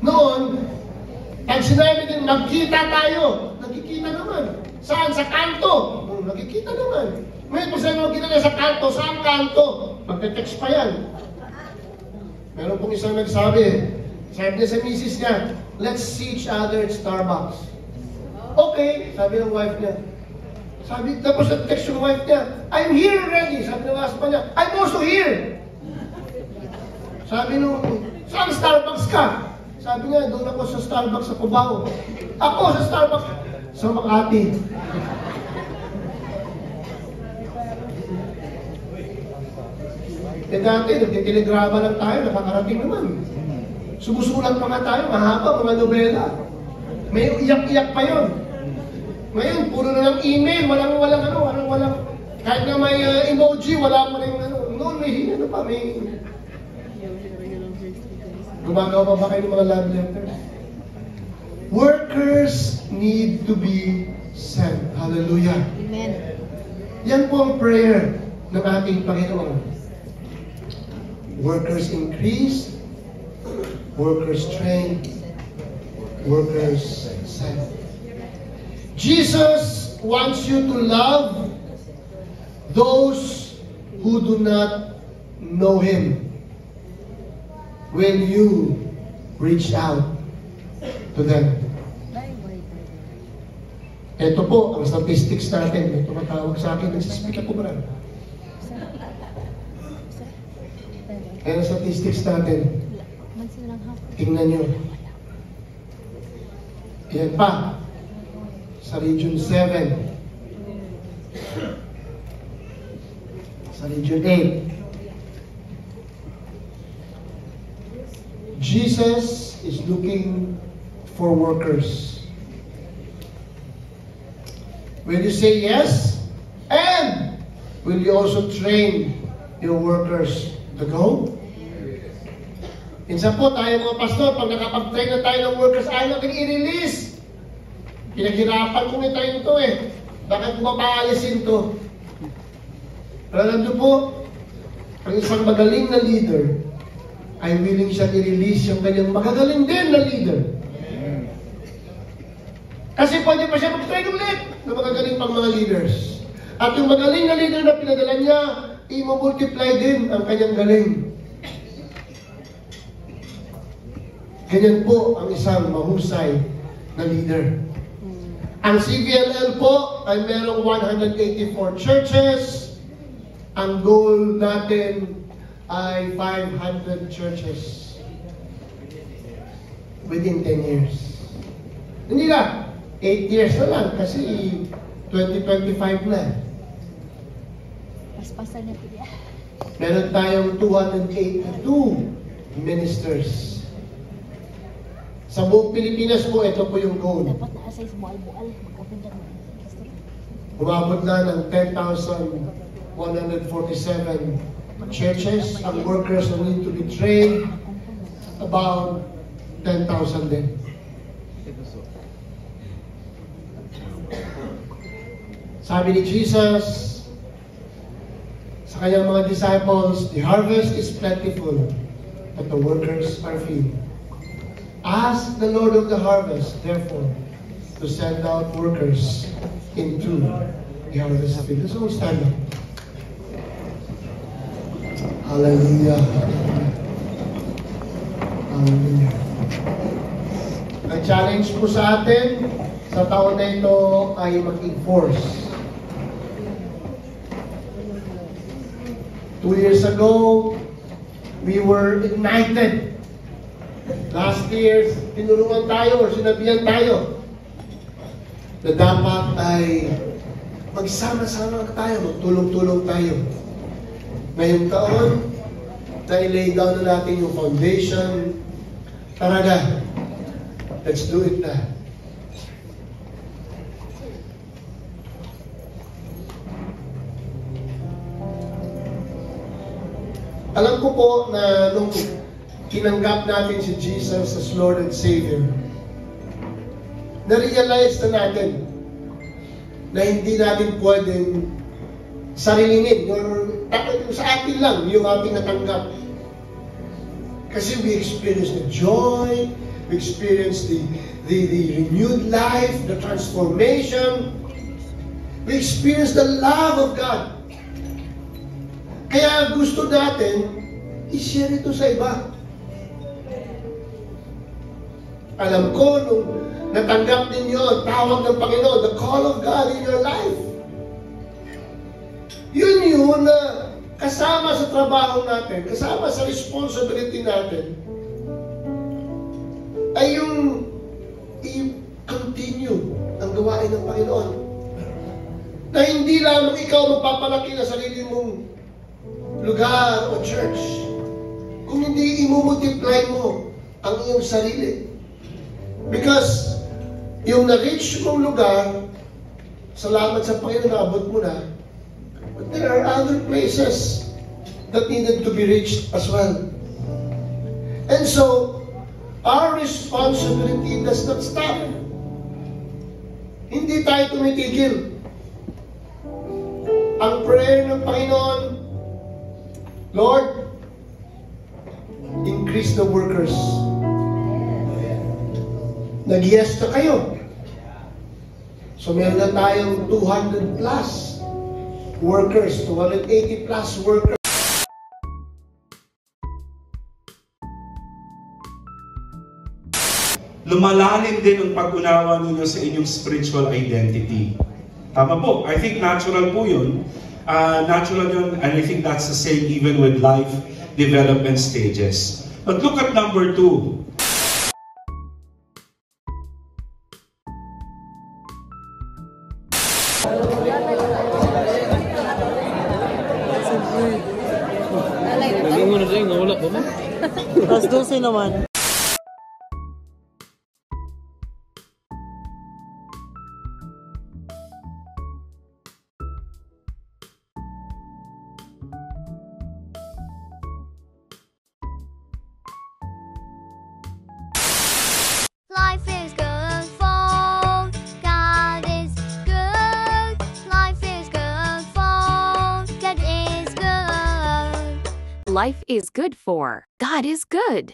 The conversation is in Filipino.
Noon, pag sinabi din, magkita tayo, nakikita naman. Saan? Sa kanto. Nakikita naman. Ngayon, kung saan magkita na sa kanto, saan kanto? Magte-text pa yan. Meron pong isang nagsabi, sabi niya sa misis niya, let's see each other at Starbucks. Okay, sabi ng wife niya. Sabi, tapos nag-text yung wife niya, I'm here already. Sabi ng husband niya, I'm also here. Sabi nung, saan Starbucks ka? Sabi niya, doon ako sa Starbucks sa Cubao. Ako sa Starbucks sa Makati. Dati, nagtitelegrama lang tayo, nakakarating naman. Sumusulat pa nga tayo, mahaba, mga nobela. May iyak-iyak pa yun. Ngayon, puro na lang email, walang, kahit na may emoji, wala mo rin, noon may, gumagawa pa ba kayo ng mga love letters? Workers need to be sent. Hallelujah. Amen. Yan po ang prayer ng ating Panginoon. Workers increase, workers train, workers sent. Jesus wants you to love those who do not know Him. When you reach out to them. Ito po ang statistics natin. May tumatawag sa akin, nagsispeak ako ba? Ayan ang statistics natin. Tingnan nyo. Ayan pa. Sa Region 7. Sa Region 8. Jesus is looking for workers. Will you say yes? And will you also train your workers to go? Minsan po tayo mga pastor, pag nakapag-train na tayo ng workers, ayaw natin i-release. Pinaghirapan ko tayo ito eh. Bakit mapaalisin to? Pero alam niyo po, ang isang magaling na leader, ay willing siya i-release yung kanyang magagaling din na leader. Kasi pwede pa siya mag-train ulit na magagaling pang mga leaders. At yung magaling na leader na pinadala niya, i-multiply din ang kanyang galing. Ganyan po ang isang mahusay na leader. Ang CVLL po ay merong 184 churches. Ang goal natin ay 500 churches within 10 years. Hindi na, 8 years na lang kasi 2025 na. Paspasan na po yan. Meron tayong 282 ministers. Sa buong Pilipinas po, ito po yung goal. Dapat na-asay sa bual-bual. Magkapindang mo. Umabot na ng 10,147 churches. Ang workers na need to be trained, about 10,000 din. Sabi ni Jesus sa kanyang mga disciples, the harvest is plentiful, but the workers are few. Ask the Lord of the harvest, therefore, to send out workers into the harvest field. Let's all stand up. Hallelujah. Hallelujah. Ang challenge po sa atin sa taon na ito ay mag-enforce. 2 years ago, we were ignited. Last year, tinulungan tayo or sinabihan tayo na dapat ay magsama-sama tayo, magtulong-tulong tayo. Ngayong taon, na-lay down na natin yung foundation. Tara na, let's do it na. Alam ko po na nung tinanggap natin si Jesus as Lord and Savior, na-realize na natin na hindi natin pwedeng sarilingin, sa atin lang yung ating natanggap. Kasi we experience the joy, we experience the renewed life, the transformation. We experience the love of God. Kaya gusto natin i-share ito sa iba. Alam ko, nung natanggap ninyo ang tawag ng Panginoon, the call of God in your life, yun na kasama sa trabaho natin, kasama sa responsibility natin, ay yung i-continue ang gawain ng Panginoon. Na hindi lamang ikaw magpapalaki na sarili mong lugar o church, kung hindi i-multiply mo ang iyong sarili. Because yung na-reach mong lugar, salamat sa Panginoon, naabot mo na. But there are other places that needed to be reached as well. And so, our responsibility does not stop. Hindi tayo tumitigil. Ang prayer ng Panginoon, Lord, increase the workers. Nag-yes na kayo. So meron na tayong 200 plus workers, 280 plus workers. Lumalalim din ang pag-unawa ninyo sa inyong spiritual identity. Tama po. I think natural po yun. Natural yun, and I think that's the same even with life development stages. But look at number 2. Lagi mo na siya, wala pa man. Tapos 12 naman. Life is good for God is good. Life is good for God is good. Life is good for God is good.